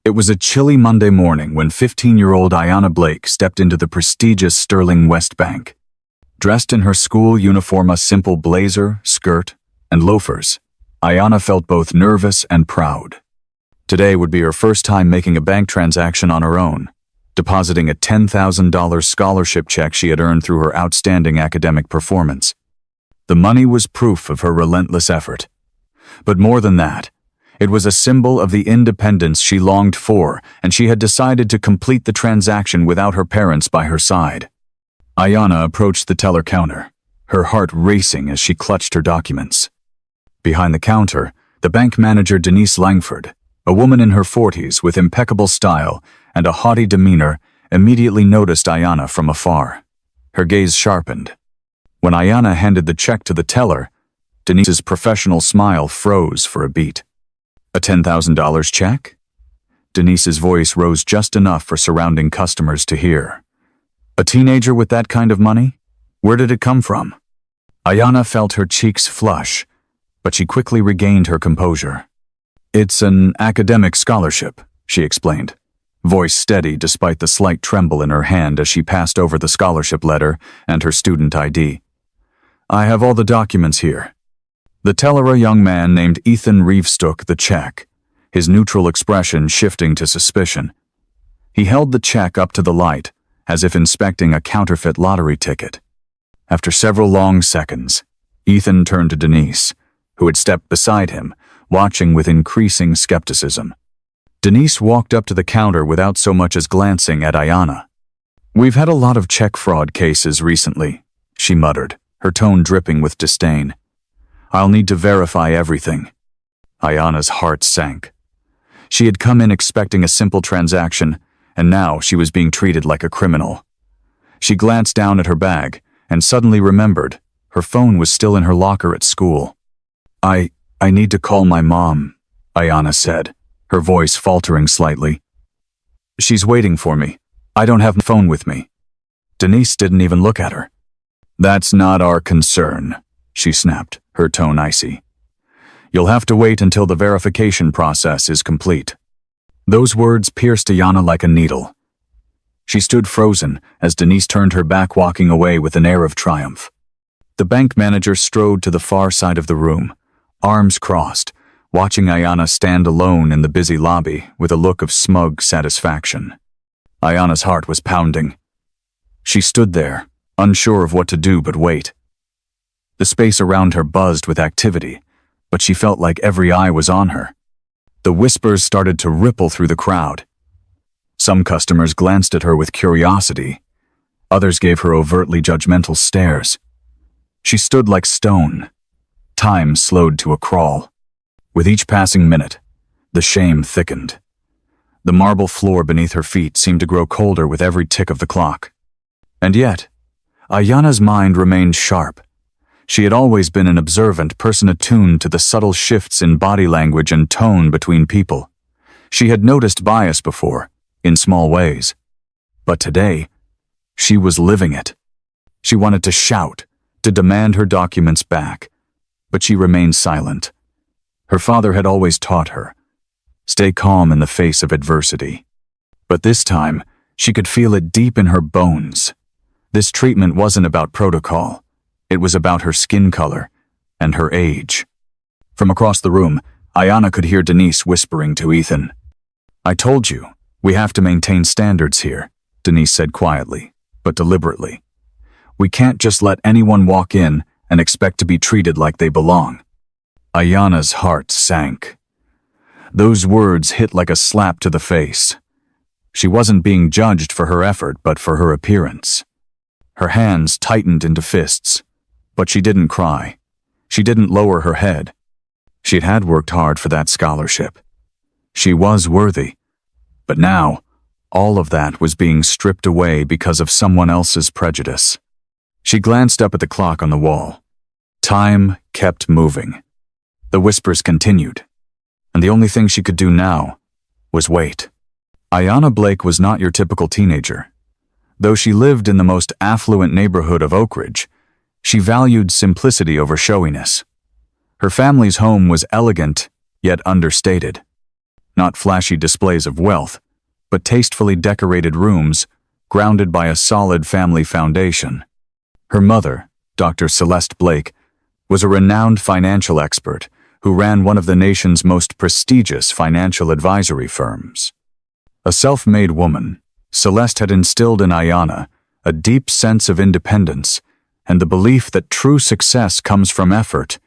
It was a chilly Monday morning when 15-year-old Ayanna Blake stepped into the prestigious Sterling West Bank. Dressed in her school uniform, a simple blazer, skirt, and loafers, Ayanna felt both nervous and proud. Today would be her first time making a bank transaction on her own, depositing a $10,000 scholarship check she had earned through her outstanding academic performance. The money was proof of her relentless effort. But more than that, it was a symbol of the independence she longed for, and she had decided to complete the transaction without her parents by her side. Ayanna approached the teller counter, her heart racing as she clutched her documents. Behind the counter, the bank manager Denise Langford, a woman in her 40s with impeccable style and a haughty demeanor, immediately noticed Ayanna from afar. Her gaze sharpened. When Ayanna handed the check to the teller, Denise's professional smile froze for a beat. "A $10,000 check?" Denise's voice rose just enough for surrounding customers to hear. "A teenager with that kind of money? Where did it come from?" Ayanna felt her cheeks flush, but she quickly regained her composure. "It's an academic scholarship," she explained, voice steady despite the slight tremble in her hand as she passed over the scholarship letter and her student ID. "I have all the documents here." The teller, a young man named Ethan Reeves, took the check, his neutral expression shifting to suspicion. He held the check up to the light, as if inspecting a counterfeit lottery ticket. After several long seconds, Ethan turned to Denise, who had stepped beside him, watching with increasing skepticism. Denise walked up to the counter without so much as glancing at Ayanna. "We've had a lot of check fraud cases recently," she muttered, her tone dripping with disdain. "I'll need to verify everything." Ayanna's heart sank. She had come in expecting a simple transaction, and now she was being treated like a criminal. She glanced down at her bag and suddenly remembered her phone was still in her locker at school. I need to call my mom," Ayanna said, her voice faltering slightly. "She's waiting for me. I don't have my phone with me." Denise didn't even look at her. "That's not our concern," she snapped, her tone icy. "You'll have to wait until the verification process is complete." Those words pierced Ayanna like a needle. She stood frozen as Denise turned her back, walking away with an air of triumph. The bank manager strode to the far side of the room, arms crossed, watching Ayanna stand alone in the busy lobby with a look of smug satisfaction. Ayanna's heart was pounding. She stood there, unsure of what to do but wait. The space around her buzzed with activity, but she felt like every eye was on her. The whispers started to ripple through the crowd. Some customers glanced at her with curiosity. Others gave her overtly judgmental stares. She stood like stone. Time slowed to a crawl. With each passing minute, the shame thickened. The marble floor beneath her feet seemed to grow colder with every tick of the clock. And yet, Ayanna's mind remained sharp. She had always been an observant person, attuned to the subtle shifts in body language and tone between people. She had noticed bias before, in small ways. But today, she was living it. She wanted to shout, to demand her documents back, but she remained silent. Her father had always taught her, stay calm in the face of adversity. But this time, she could feel it deep in her bones. This treatment wasn't about protocol. It was about her skin color and her age. From across the room, Ayanna could hear Denise whispering to Ethan. "I told you, we have to maintain standards here," Denise said quietly, but deliberately. "We can't just let anyone walk in and expect to be treated like they belong." Ayanna's heart sank. Those words hit like a slap to the face. She wasn't being judged for her effort, but for her appearance. Her hands tightened into fists, but she didn't cry. She didn't lower her head. She'd had worked hard for that scholarship. She was worthy. But now, all of that was being stripped away because of someone else's prejudice. She glanced up at the clock on the wall. Time kept moving. The whispers continued, and the only thing she could do now was wait. Ayanna Blake was not your typical teenager. Though she lived in the most affluent neighborhood of Oak Ridge, she valued simplicity over showiness. Her family's home was elegant, yet understated. not flashy displays of wealth, but tastefully decorated rooms grounded by a solid family foundation. Her mother, Dr. Celeste Blake, was a renowned financial expert who ran one of the nation's most prestigious financial advisory firms. A self-made woman, Celeste had instilled in Ayanna a deep sense of independence and the belief that true success comes from effort,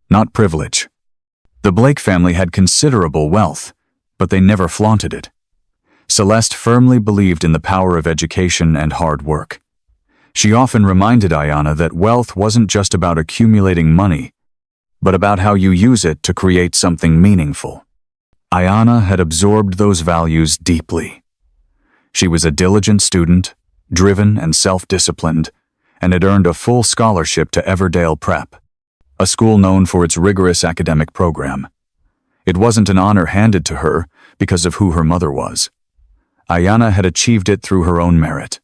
not privilege. The Blake family had considerable wealth, but they never flaunted it. Celeste firmly believed in the power of education and hard work. She often reminded Ayanna that wealth wasn't just about accumulating money, but about how you use it to create something meaningful. Ayanna had absorbed those values deeply. She was a diligent student, driven and self-disciplined, and had earned a full scholarship to Everdale Prep, a school known for its rigorous academic program. It wasn't an honor handed to her because of who her mother was. Ayanna had achieved it through her own merit.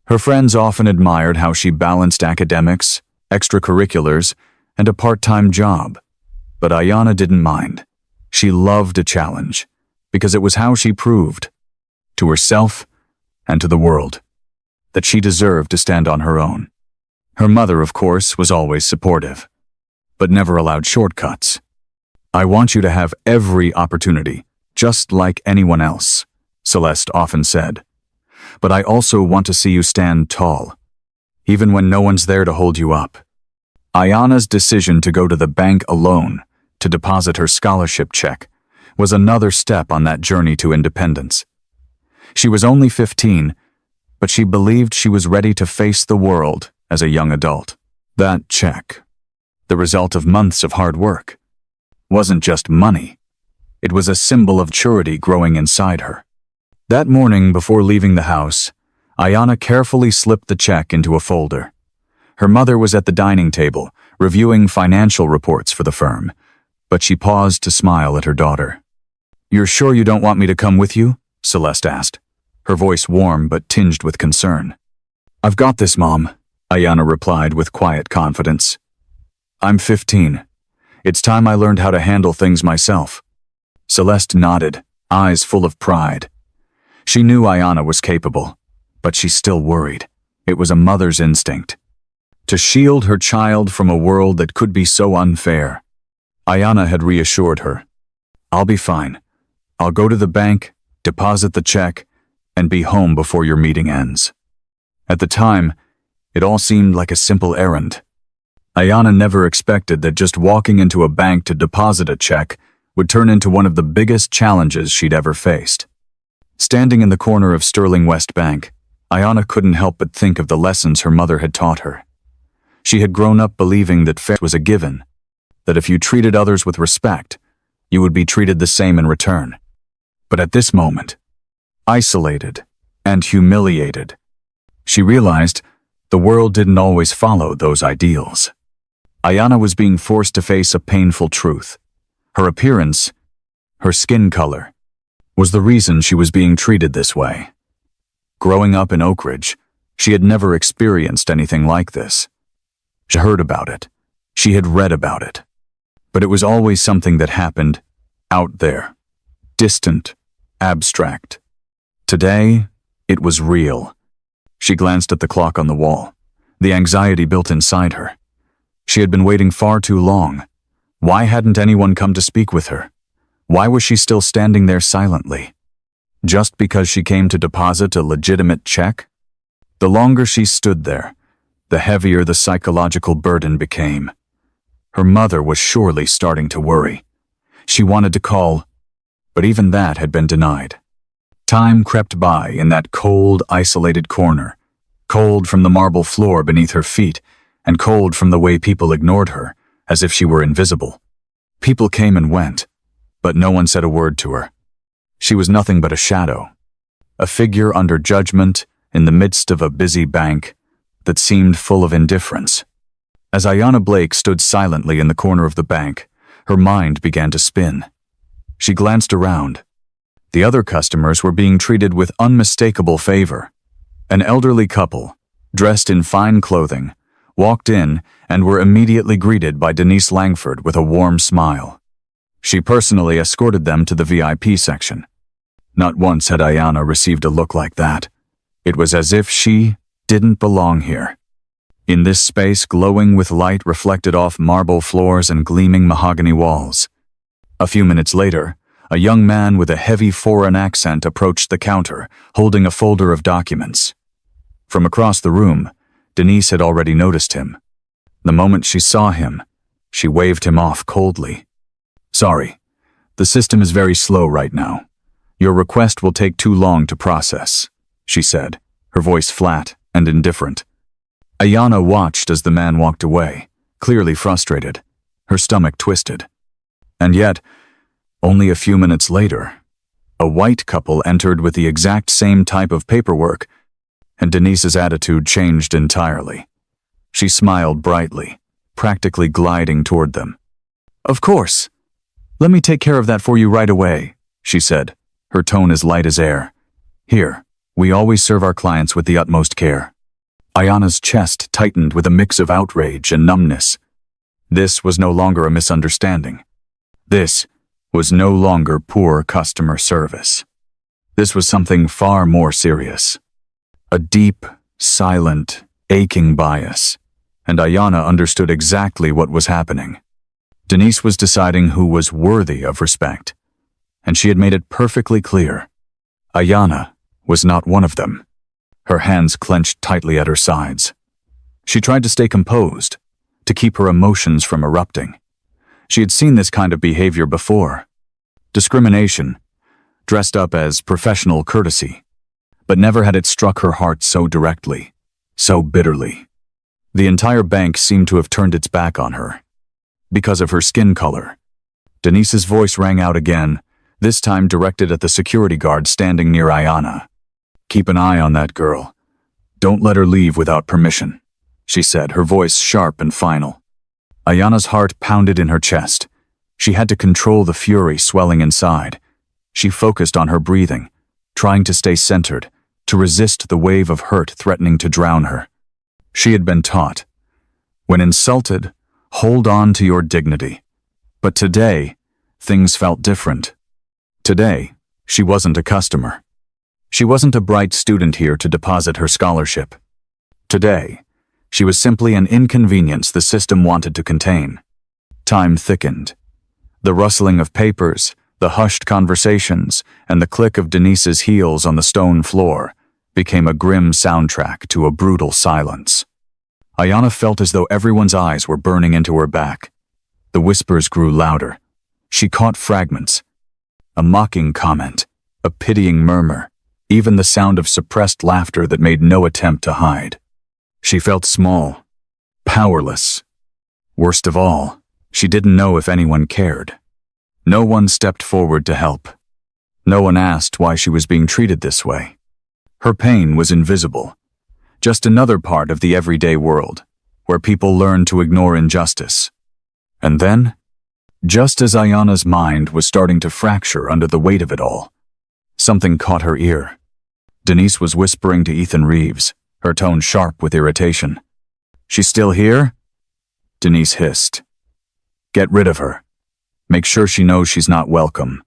Her friends often admired how she balanced academics, extracurriculars, and a part-time job. But Ayanna didn't mind. She loved a challenge, because it was how she proved, to herself and to the world, that she deserved to stand on her own. Her mother, of course, was always supportive, but never allowed shortcuts. "I want you to have every opportunity, just like anyone else," Celeste often said. "But I also want to see you stand tall, even when no one's there to hold you up." Ayanna's decision to go to the bank alone to deposit her scholarship check was another step on that journey to independence. She was only 15, but she believed she was ready to face the world as a young adult. That check, the result of months of hard work, wasn't just money. It was a symbol of maturity growing inside her. That morning, before leaving the house, Ayanna carefully slipped the check into a folder. Her mother was at the dining table, reviewing financial reports for the firm, but she paused to smile at her daughter. "You're sure you don't want me to come with you?" Celeste asked, her voice warm but tinged with concern. "I've got this, Mom," Ayanna replied with quiet confidence. "I'm 15. It's time I learned how to handle things myself." Celeste nodded, eyes full of pride. She knew Ayanna was capable, but she still worried. It was a mother's instinct, to shield her child from a world that could be so unfair. Ayanna had reassured her. "I'll be fine. I'll go to the bank, deposit the check, and be home before your meeting ends." At the time, it all seemed like a simple errand. Ayanna never expected that just walking into a bank to deposit a check would turn into one of the biggest challenges she'd ever faced. Standing in the corner of Sterling West Bank, Ayanna couldn't help but think of the lessons her mother had taught her. She had grown up believing that fairness was a given, that if you treated others with respect, you would be treated the same in return. But at this moment, isolated and humiliated, she realized the world didn't always follow those ideals. Ayanna was being forced to face a painful truth. Her appearance, her skin color, was the reason she was being treated this way. Growing up in Oak Ridge, she had never experienced anything like this. She heard about it. She had read about it. But it was always something that happened out there, distant, abstract. Today, it was real. She glanced at the clock on the wall. The anxiety built inside her. She had been waiting far too long. Why hadn't anyone come to speak with her? Why was she still standing there silently? Just because she came to deposit a legitimate check? The longer she stood there, the heavier the psychological burden became. Her mother was surely starting to worry. She wanted to call, but even that had been denied. Time crept by in that cold, isolated corner, cold from the marble floor beneath her feet, and cold from the way people ignored her, as if she were invisible. People came and went, but no one said a word to her. She was nothing but a shadow, a figure under judgment in the midst of a busy bank that seemed full of indifference. As Ayanna Blake stood silently in the corner of the bank, her mind began to spin. She glanced around. The other customers were being treated with unmistakable favor. An elderly couple, dressed in fine clothing, walked in and were immediately greeted by Denise Langford with a warm smile. She personally escorted them to the VIP section. Not once had Ayana received a look like that. It was as if she didn't belong here. In this space glowing with light reflected off marble floors and gleaming mahogany walls. A few minutes later, a young man with a heavy foreign accent approached the counter, holding a folder of documents. From across the room, Denise had already noticed him. The moment she saw him, she waved him off coldly. "Sorry, the system is very slow right now. Your request will take too long to process," she said, her voice flat and indifferent. Ayana watched as the man walked away, clearly frustrated, her stomach twisted. And yet, only a few minutes later, a white couple entered with the exact same type of paperwork, and Denise's attitude changed entirely. She smiled brightly, practically gliding toward them. "Of course. Let me take care of that for you right away," she said, her tone as light as air. "Here, we always serve our clients with the utmost care." Ayana's chest tightened with a mix of outrage and numbness. This was no longer a misunderstanding. This was no longer poor customer service. This was something far more serious. A deep, silent, aching bias, and Ayana understood exactly what was happening. Denise was deciding who was worthy of respect, and she had made it perfectly clear. Ayana was not one of them. Her hands clenched tightly at her sides. She tried to stay composed, to keep her emotions from erupting. She had seen this kind of behavior before. Discrimination, dressed up as professional courtesy, but never had it struck her heart so directly, so bitterly. The entire bank seemed to have turned its back on her. Because of her skin color. Denise's voice rang out again, this time directed at the security guard standing near Ayana. "Keep an eye on that girl. Don't let her leave without permission," she said, her voice sharp and final. Ayana's heart pounded in her chest. She had to control the fury swelling inside. She focused on her breathing, trying to stay centered, to resist the wave of hurt threatening to drown her. She had been taught, when insulted, hold on to your dignity. But today, things felt different. Today, she wasn't a customer. She wasn't a bright student here to deposit her scholarship. Today, she was simply an inconvenience the system wanted to contain. Time thickened. The rustling of papers, the hushed conversations, and the click of Denise's heels on the stone floor became a grim soundtrack to a brutal silence. Ayana felt as though everyone's eyes were burning into her back. The whispers grew louder. She caught fragments. A mocking comment, a pitying murmur, even the sound of suppressed laughter that made no attempt to hide. She felt small, powerless. Worst of all, she didn't know if anyone cared. No one stepped forward to help. No one asked why she was being treated this way. Her pain was invisible, just another part of the everyday world, where people learn to ignore injustice. And then, just as Ayana's mind was starting to fracture under the weight of it all, something caught her ear. Denise was whispering to Ethan Reeves, her tone sharp with irritation. "She's still here?" Denise hissed. "Get rid of her. Make sure she knows she's not welcome."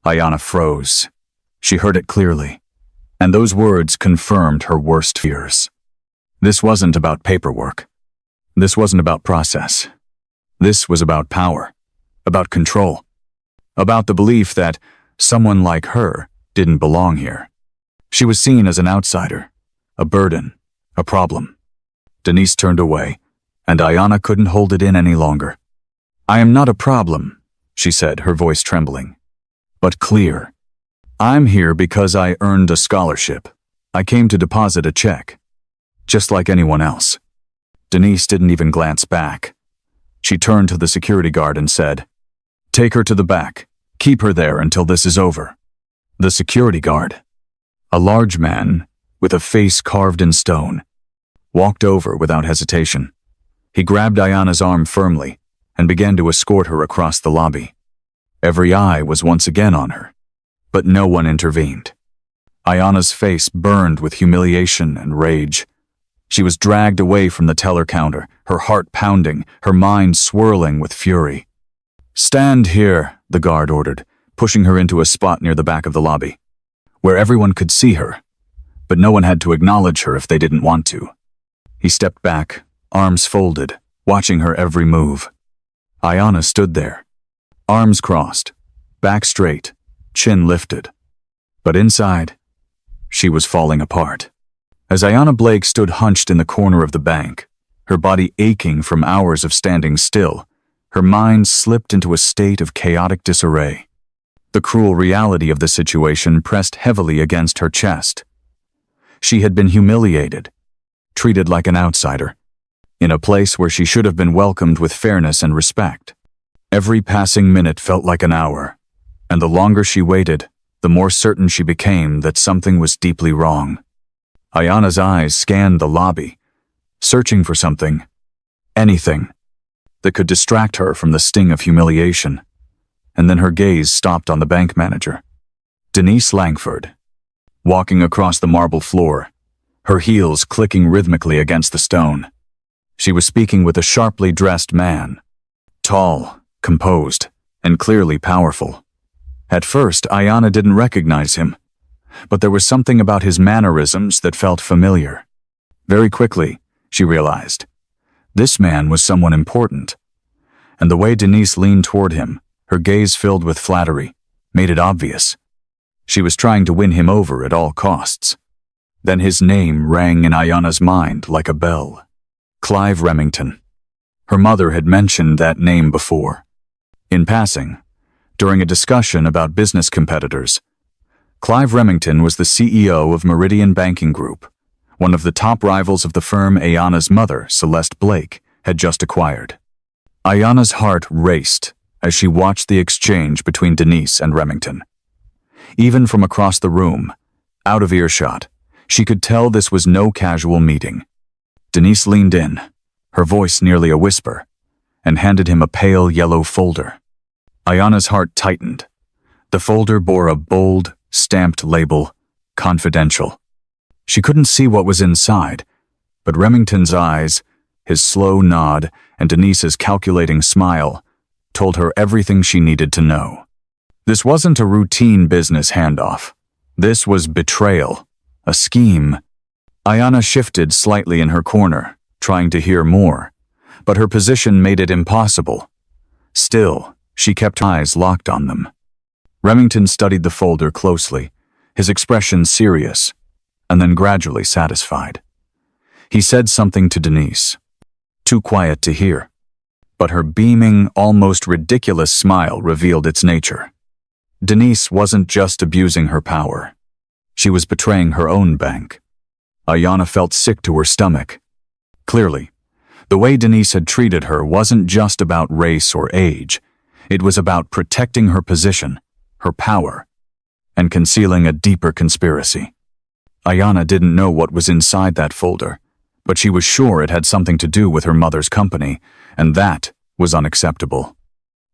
Ayana froze. She heard it clearly, and those words confirmed her worst fears. This wasn't about paperwork. This wasn't about process. This was about power, about control, about the belief that someone like her didn't belong here. She was seen as an outsider, a burden, a problem. Denise turned away, and Ayana couldn't hold it in any longer. "I am not a problem," she said, her voice trembling, but clear. "I'm here because I earned a scholarship. I came to deposit a check, just like anyone else." Denise didn't even glance back. She turned to the security guard and said, "Take her to the back. Keep her there until this is over." The security guard, a large man with a face carved in stone, walked over without hesitation. He grabbed Ayana's arm firmly and began to escort her across the lobby. Every eye was once again on her, but no one intervened. Ayana's face burned with humiliation and rage. She was dragged away from the teller counter, her heart pounding, her mind swirling with fury. "Stand here," the guard ordered, pushing her into a spot near the back of the lobby, where everyone could see her, but no one had to acknowledge her if they didn't want to. He stepped back, arms folded, watching her every move. Ayanna stood there, arms crossed, back straight, chin lifted. But inside, she was falling apart. As Ayanna Blake stood hunched in the corner of the bank, her body aching from hours of standing still, her mind slipped into a state of chaotic disarray. The cruel reality of the situation pressed heavily against her chest. She had been humiliated, treated like an outsider, in a place where she should have been welcomed with fairness and respect. Every passing minute felt like an hour, and the longer she waited, the more certain she became that something was deeply wrong. Ayanna's eyes scanned the lobby, searching for something, anything, that could distract her from the sting of humiliation. And then her gaze stopped on the bank manager, Denise Langford, walking across the marble floor, her heels clicking rhythmically against the stone. She was speaking with a sharply dressed man, tall, composed, and clearly powerful. At first, Ayanna didn't recognize him, but there was something about his mannerisms that felt familiar. Very quickly, she realized, this man was someone important. And the way Denise leaned toward him, her gaze filled with flattery, made it obvious. She was trying to win him over at all costs. Then his name rang in Ayanna's mind like a bell. Clive Remington. Her mother had mentioned that name before. In passing, during a discussion about business competitors, Clive Remington was the CEO of Meridian Banking Group, one of the top rivals of the firm Ayanna's mother, Celeste Blake, had just acquired. Ayanna's heart raced as she watched the exchange between Denise and Remington. Even from across the room, out of earshot, she could tell this was no casual meeting. Denise leaned in, her voice nearly a whisper, and handed him a pale yellow folder. Ayanna's heart tightened. The folder bore a bold, stamped label, confidential. She couldn't see what was inside, but Remington's eyes, his slow nod, and Denise's calculating smile told her everything she needed to know. This wasn't a routine business handoff. This was betrayal, a scheme. Ayanna shifted slightly in her corner, trying to hear more, but her position made it impossible. Still, she kept her eyes locked on them. Remington studied the folder closely, his expression serious, and then gradually satisfied. He said something to Denise, too quiet to hear, but her beaming, almost ridiculous smile revealed its nature. Denise wasn't just abusing her power. She was betraying her own bank. Ayanna felt sick to her stomach. Clearly, the way Denise had treated her wasn't just about race or age. It was about protecting her position, her power, and concealing a deeper conspiracy. Ayanna didn't know what was inside that folder, but she was sure it had something to do with her mother's company, and that was unacceptable.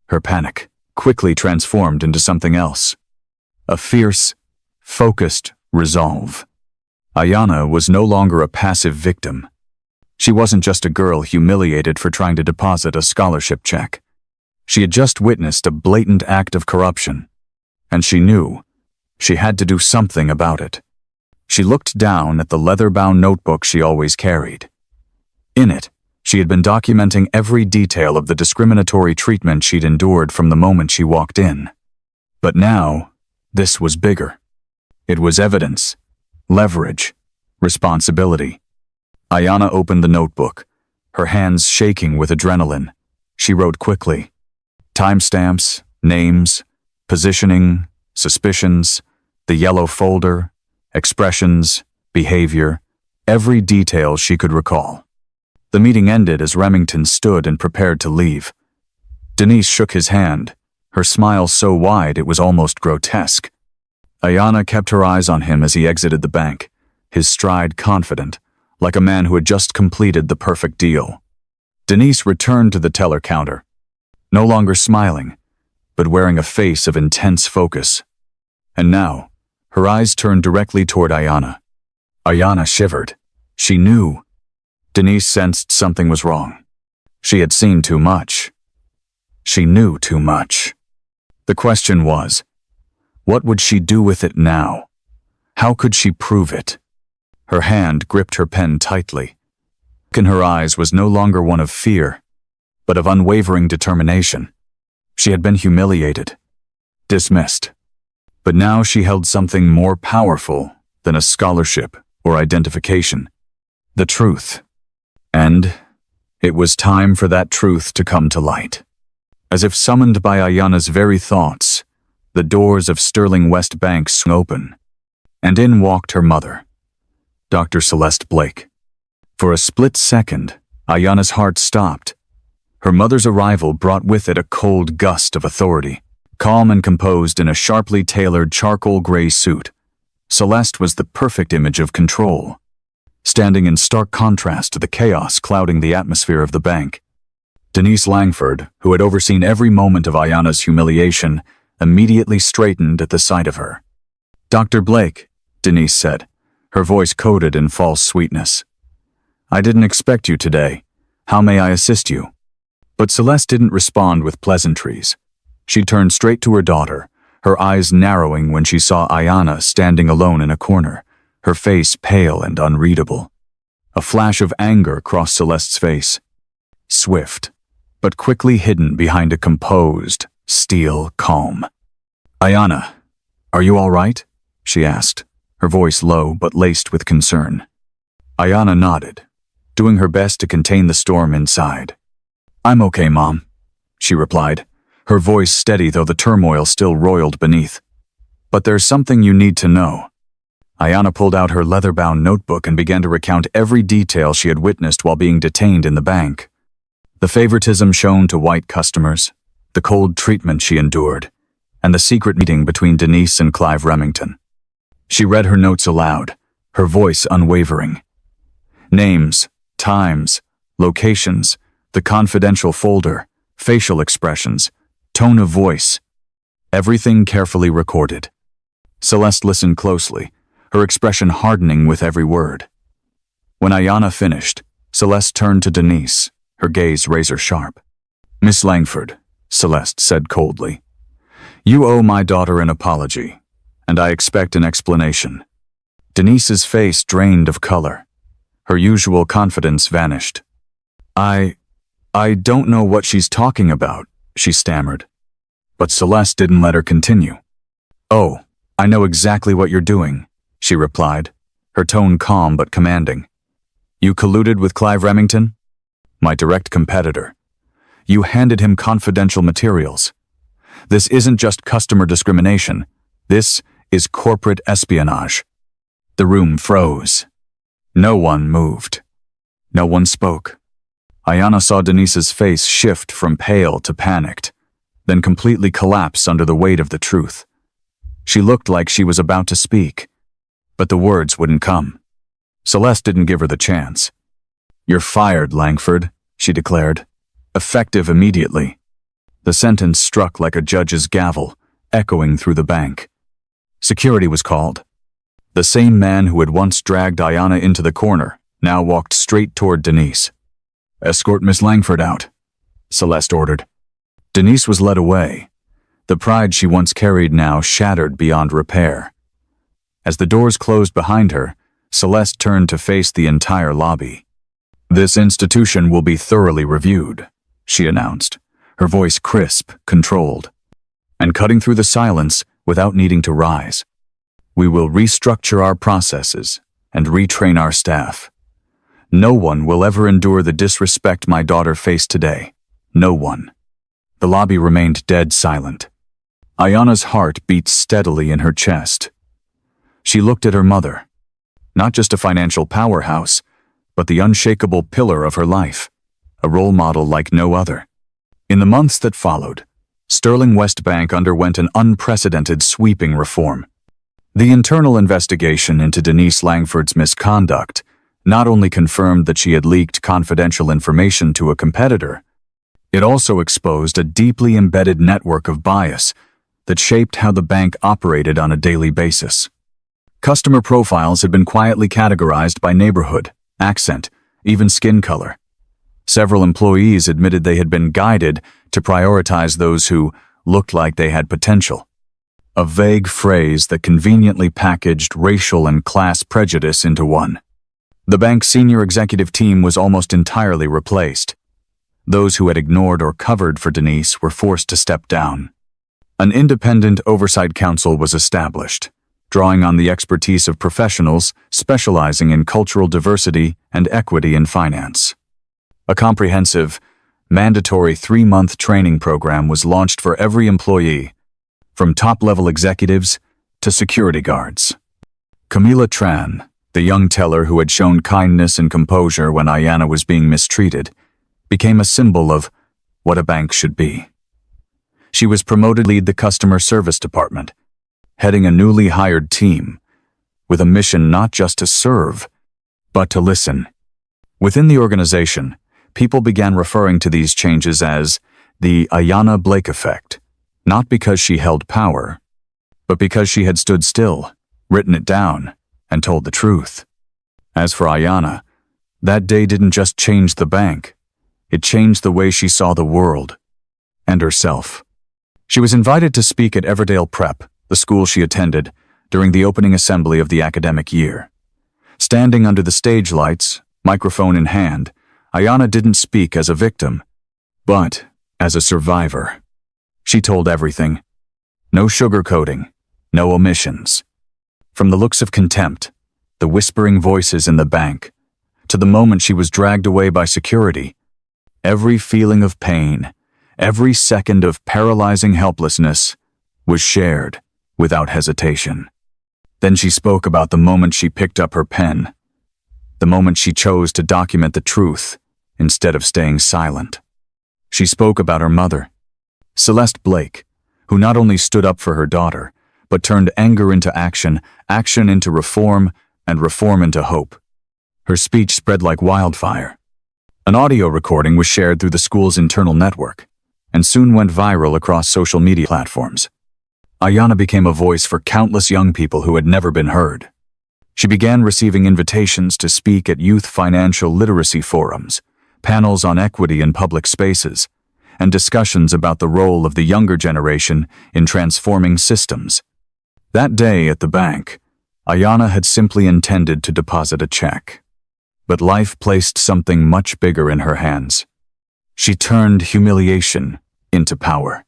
Her panic quickly transformed into something else. A fierce, focused resolve. Ayanna was no longer a passive victim. She wasn't just a girl humiliated for trying to deposit a scholarship check. She had just witnessed a blatant act of corruption, and she knew she had to do something about it. She looked down at the leather-bound notebook she always carried. In it, she had been documenting every detail of the discriminatory treatment she'd endured from the moment she walked in. But now, this was bigger. It was evidence, leverage, responsibility. Ayanna opened the notebook, her hands shaking with adrenaline. She wrote quickly. Timestamps, names, positioning, suspicions, the yellow folder, expressions, behavior, every detail she could recall. The meeting ended as Remington stood and prepared to leave. Denise shook his hand, her smile so wide it was almost grotesque. Ayanna kept her eyes on him as he exited the bank, his stride confident, like a man who had just completed the perfect deal. Denise returned to the teller counter, no longer smiling, but wearing a face of intense focus. And now, her eyes turned directly toward Ayanna. Ayanna shivered. She knew. Denise sensed something was wrong. She had seen too much. She knew too much. The question was, what would she do with it now? How could she prove it? Her hand gripped her pen tightly. The look in her eyes was no longer one of fear, but of unwavering determination. She had been humiliated, dismissed, but now she held something more powerful than a scholarship or identification: the truth. And it was time for that truth to come to light. As if summoned by Ayana's very thoughts, the doors of Sterling West Bank swung open, and in walked her mother, Dr. Celeste Blake. For a split second, Ayana's heart stopped. Her mother's arrival brought with it a cold gust of authority. Calm and composed in a sharply tailored charcoal gray suit, Celeste was the perfect image of control, standing in stark contrast to the chaos clouding the atmosphere of the bank. Denise Langford, who had overseen every moment of Ayana's humiliation, immediately straightened at the sight of her. "Dr. Blake," Denise said, her voice coated in false sweetness. "I didn't expect you today. How may I assist you?" But Celeste didn't respond with pleasantries. She turned straight to her daughter, her eyes narrowing when she saw Ayana standing alone in a corner, her face pale and unreadable. A flash of anger crossed Celeste's face, swift, but quickly hidden behind a composed, steel calm. "Ayana, are you all right?" she asked, her voice low but laced with concern. Ayana nodded, doing her best to contain the storm inside. "I'm okay, Mom," she replied, her voice steady though the turmoil still roiled beneath. "But there's something you need to know." Ayana pulled out her leather-bound notebook and began to recount every detail she had witnessed while being detained in the bank. The favoritism shown to white customers, the cold treatment she endured, and the secret meeting between Denise and Clive Remington. She read her notes aloud, her voice unwavering. Names, times, locations, the confidential folder, facial expressions, tone of voice, everything carefully recorded. Celeste listened closely, her expression hardening with every word. When Ayana finished, Celeste turned to Denise, her gaze razor-sharp. "Miss Langford," Celeste said coldly, "you owe my daughter an apology, and I expect an explanation." Denise's face drained of color. Her usual confidence vanished. I don't know what she's talking about," she stammered. But Celeste didn't let her continue. "Oh, I know exactly what you're doing," she replied, her tone calm but commanding. "You colluded with Clive Remington? My direct competitor. You handed him confidential materials. This isn't just customer discrimination. This is corporate espionage." The room froze. No one moved. No one spoke. Ayana saw Denise's face shift from pale to panicked, then completely collapse under the weight of the truth. She looked like she was about to speak, but the words wouldn't come. Celeste didn't give her the chance. "You're fired, Langford," she declared, effective immediately. The sentence struck like a judge's gavel, echoing through the bank. Security was called. The same man who had once dragged Ayana into the corner now walked straight toward Denise. "Escort Miss Langford out," Celeste ordered. Denise was led away, the pride she once carried now shattered beyond repair. As the doors closed behind her, Celeste turned to face the entire lobby. "This institution will be thoroughly reviewed," she announced, her voice crisp, controlled. And cutting through the silence without needing to rise, "We will restructure our processes and retrain our staff. No one will ever endure the disrespect my daughter faced today. No one." The lobby remained dead silent. Ayana's heart beat steadily in her chest. She looked at her mother, not just a financial powerhouse, but the unshakable pillar of her life, a role model like no other. In the months that followed, Sterling West Bank underwent an unprecedented sweeping reform. The internal investigation into Denise Langford's misconduct not only confirmed that she had leaked confidential information to a competitor, it also exposed a deeply embedded network of bias that shaped how the bank operated on a daily basis. Customer profiles had been quietly categorized by neighborhood, accent, even skin color. Several employees admitted they had been guided to prioritize those who looked like they had potential. A vague phrase that conveniently packaged racial and class prejudice into one. The bank's senior executive team was almost entirely replaced. Those who had ignored or covered for Denise were forced to step down. An independent oversight council was established, drawing on the expertise of professionals specializing in cultural diversity and equity in finance. A comprehensive, mandatory 3-month training program was launched for every employee, from top-level executives to security guards. Camila Tran, the young teller who had shown kindness and composure when Ayanna was being mistreated, became a symbol of what a bank should be. She was promoted to lead the customer service department, heading a newly hired team, with a mission not just to serve, but to listen. Within the organization, people began referring to these changes as the Ayanna Blake effect, not because she held power, but because she had stood still, written it down, and told the truth. As for Ayanna, that day didn't just change the bank, it changed the way she saw the world and herself. She was invited to speak at Everdale Prep, the school she attended, during the opening assembly of the academic year. Standing under the stage lights, microphone in hand, Ayanna didn't speak as a victim, but as a survivor. She told everything. No sugarcoating, no omissions. From the looks of contempt, the whispering voices in the bank, to the moment she was dragged away by security, every feeling of pain, every second of paralyzing helplessness was shared without hesitation. Then she spoke about the moment she picked up her pen, the moment she chose to document the truth instead of staying silent. She spoke about her mother, Celeste Blake, who not only stood up for her daughter, but turned anger into action, action into reform, and reform into hope. Her speech spread like wildfire. An audio recording was shared through the school's internal network, and soon went viral across social media platforms. Ayanna became a voice for countless young people who had never been heard. She began receiving invitations to speak at youth financial literacy forums, panels on equity in public spaces, and discussions about the role of the younger generation in transforming systems. That day at the bank, Ayanna had simply intended to deposit a check. But life placed something much bigger in her hands. She turned humiliation into power,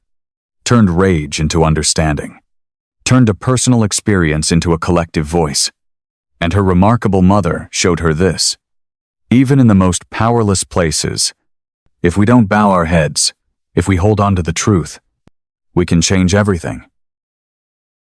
turned rage into understanding, turned a personal experience into a collective voice. And her remarkable mother showed her this. Even in the most powerless places, if we don't bow our heads, if we hold on to the truth, we can change everything.